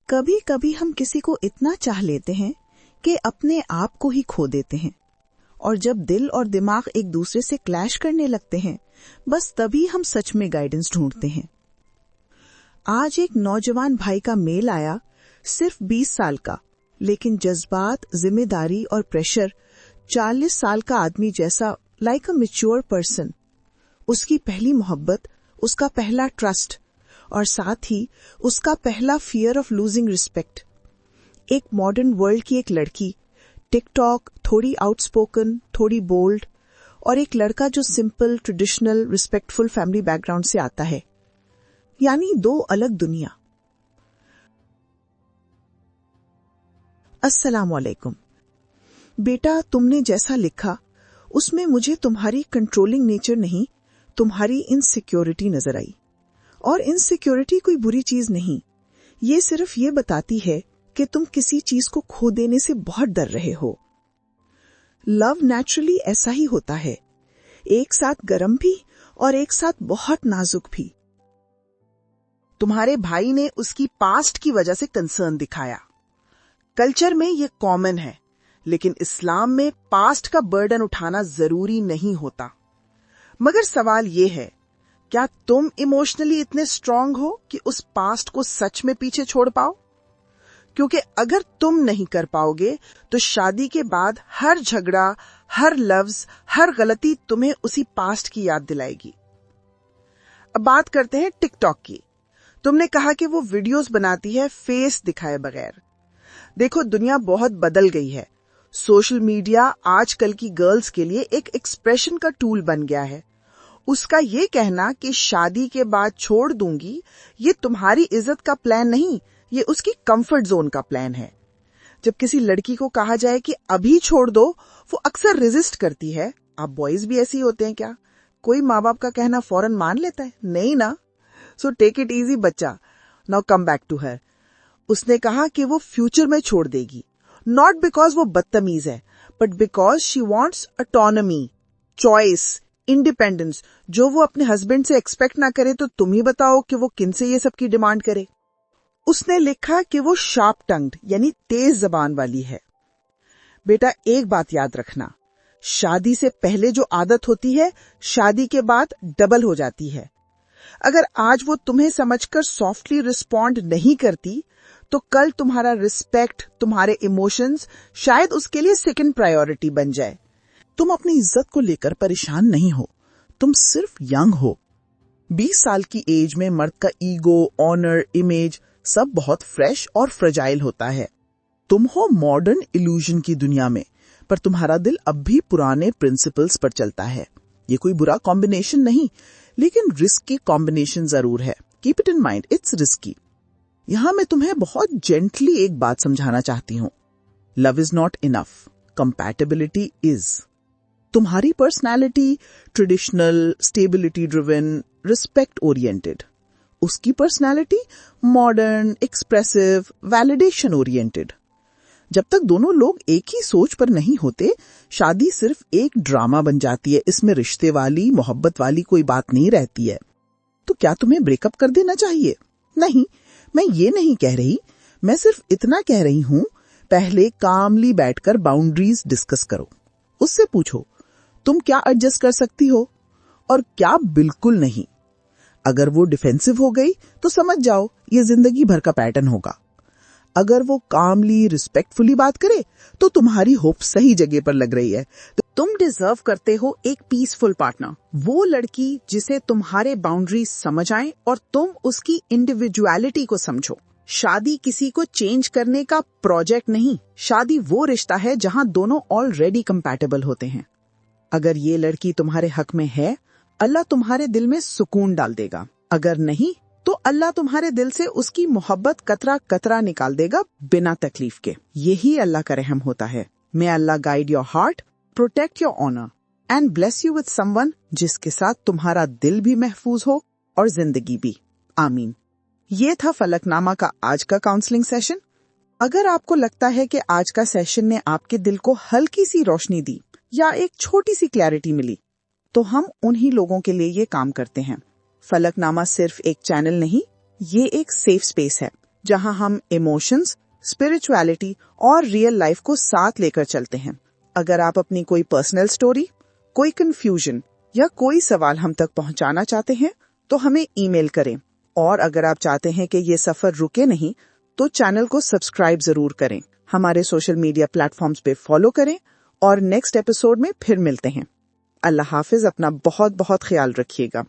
कभी कभी हम किसी को इतना चाह लेते हैं कि अपने आप को ही खो देते हैं, और जब दिल और दिमाग एक दूसरे से क्लैश करने लगते हैं, बस तभी हम सच में गाइडेंस ढूंढते हैं। आज एक नौजवान भाई का मेल आया, सिर्फ 20 साल का, लेकिन जज्बात, जिम्मेदारी और प्रेशर 40 साल का आदमी जैसा, लाइक अ मैच्योर पर्सन। उसकी पहली मोहब्बत, उसका पहला ट्रस्ट और साथ ही उसका पहला फियर ऑफ लूजिंग रिस्पेक्ट। एक मॉडर्न वर्ल्ड की एक लड़की, टिकटॉक, थोड़ी आउटस्पोकन, थोड़ी बोल्ड, और एक लड़का जो simple, traditional, respectful family background से आता है। यानी दो अलग दुनिया। अस्सलाम वालेकुम। बेटा, तुमने जैसा लिखा उसमें मुझे तुम्हारी कंट्रोलिंग नेचर नहीं, तुम्हारी इनसिक्योरिटी नजर आई। और इनसिक्योरिटी कोई बुरी चीज नहीं, ये सिर्फ ये बताती है कि तुम किसी चीज को खो देने से बहुत डर रहे हो। लव नेचुरली ऐसा ही होता है, एक साथ गरम भी और एक साथ बहुत नाजुक भी। तुम्हारे भाई ने उसकी पास्ट की वजह से कंसर्न दिखाया। कल्चर में ये कॉमन है, लेकिन इस्लाम में पास्ट का बर्डन उठाना जरूरी नहीं होता। मगर सवाल ये है, क्या तुम इमोशनली इतने स्ट्रांग हो कि उस पास्ट को सच में पीछे छोड़ पाओ? क्योंकि अगर तुम नहीं कर पाओगे तो शादी के बाद हर झगड़ा, हर लफ्ज, हर गलती तुम्हें उसी पास्ट की याद दिलाएगी। अब बात करते हैं टिकटॉक की। तुमने कहा कि वो वीडियोस बनाती है फेस दिखाए बगैर। देखो, दुनिया बहुत बदल गई है। सोशल मीडिया आजकल की गर्ल्स के लिए एक एक्सप्रेशन का टूल बन गया है। उसका ये कहना कि शादी के बाद छोड़ दूंगी, ये तुम्हारी इज्जत का प्लान नहीं, ये उसकी कंफर्ट जोन का प्लान है। जब किसी लड़की को कहा जाए कि अभी छोड़ दो, वो अक्सर रेजिस्ट करती है। आप बॉयज भी ऐसे ही होते हैं क्या? कोई माँ बाप का कहना फौरन मान लेता है? नहीं ना। सो टेक इट इजी बच्चा। Now come back to her. उसने कहा कि वो फ्यूचर में छोड़ देगी, नॉट बिकॉज वो बदतमीज है, but because she wants autonomy, choice, independence, जो वो अपने हस्बैंड से एक्सपेक्ट ना करे। तो तुम ही बताओ कि वो किन से ये सब की डिमांड करे। उसने लिखा कि वो शार्प टंग्ड यानी तेज जबान वाली है। बेटा, एक बात याद रखना, शादी से पहले जो आदत होती है, शादी के बाद डबल हो जाती है। अगर आज वो तुम्हें समझकर सॉफ्टली रिस्पॉन्ड नहीं करती, तो कल तुम्हारा रिस्पेक्ट, तुम्हारे इमोशंस शायद उसके लिए सेकंड प्रायोरिटी बन जाए। तुम अपनी इज्जत को लेकर परेशान नहीं हो, तुम सिर्फ यंग हो। 20 साल की एज में मर्द का ईगो, ऑनर, इमेज सब बहुत फ्रेश और फ्रेजाइल होता है। तुम हो मॉडर्न इल्यूजन की दुनिया में, पर तुम्हारा दिल अब भी पुराने प्रिंसिपल्स पर चलता है। ये कोई बुरा कॉम्बिनेशन नहीं, लेकिन रिस्की कॉम्बिनेशन जरूर है। Keep it in mind, it's risky. यहां मैं तुम्हें बहुत जेंटली एक बात समझाना चाहती हूँ। Love is not enough, compatibility is. तुम्हारी personality traditional, stability driven, respect oriented. उसकी personality modern, expressive, validation oriented. जब तक दोनों लोग एक ही सोच पर नहीं होते, शादी सिर्फ एक ड्रामा बन जाती है। इसमें रिश्ते वाली, मोहब्बत वाली कोई बात नहीं रहती है। तो क्या तुम्हें ब्रेकअप कर देना चाहिए? नहीं, मैं ये नहीं कह रही। मैं सिर्फ इतना कह रही हूँ, पहले कामली बैठकर बाउंड्रीज डिस्कस करो। उससे पूछो, तुम क्या एडजस्ट कर सकती हो और क्या बिल्कुल नहीं। अगर वो डिफेंसिव हो गई तो समझ जाओ ये जिंदगी भर का पैटर्न होगा। अगर वो कामली, रिस्पेक्टफुली बात करे तो तुम्हारी होप सही जगह पर लग रही है। तो तुम डिजर्व करते हो एक पीसफुल पार्टनर, वो लड़की जिसे तुम्हारे बाउंड्रीज समझ आए और तुम उसकी इंडिविजुअलिटी को समझो। शादी किसी को चेंज करने का प्रोजेक्ट नहीं, शादी वो रिश्ता है जहां दोनों ऑलरेडी कंपैटिबल होते हैं। अगर ये लड़की तुम्हारे हक में है, अल्लाह तुम्हारे दिल में सुकून डाल देगा। अगर नहीं, तो अल्लाह तुम्हारे दिल से उसकी मोहब्बत कतरा कतरा निकाल देगा बिना तकलीफ के। यही अल्लाह का रहम होता है। May Allah guide your heart, protect your honour and bless you with someone जिसके साथ तुम्हारा दिल भी महफूज हो और जिंदगी भी। आमीन। ये था फलकनामा का आज का काउंसलिंग सेशन। अगर आपको लगता है कि आज का सेशन ने आपके दिल को हल्की सी रोशनी दी या एक छोटी सी क्लैरिटी मिली, तो हम उन्हीं लोगों के लिए ये काम करते हैं। फलकनामा सिर्फ एक चैनल नहीं, ये एक सेफ स्पेस है जहां हम इमोशंस, स्पिरिचुअलिटी और रियल लाइफ को साथ लेकर चलते हैं। अगर आप अपनी कोई पर्सनल स्टोरी, कोई कंफ्यूजन या कोई सवाल हम तक पहुंचाना चाहते हैं तो हमें ईमेल करें। और अगर आप चाहते हैं कि ये सफर रुके नहीं तो चैनल को सब्सक्राइब जरूर करें, हमारे सोशल मीडिया प्लेटफॉर्म्स पे फॉलो करें और नेक्स्ट एपिसोड में फिर मिलते हैं। अल्लाह हाफिज, अपना बहुत बहुत ख्याल रखिएगा।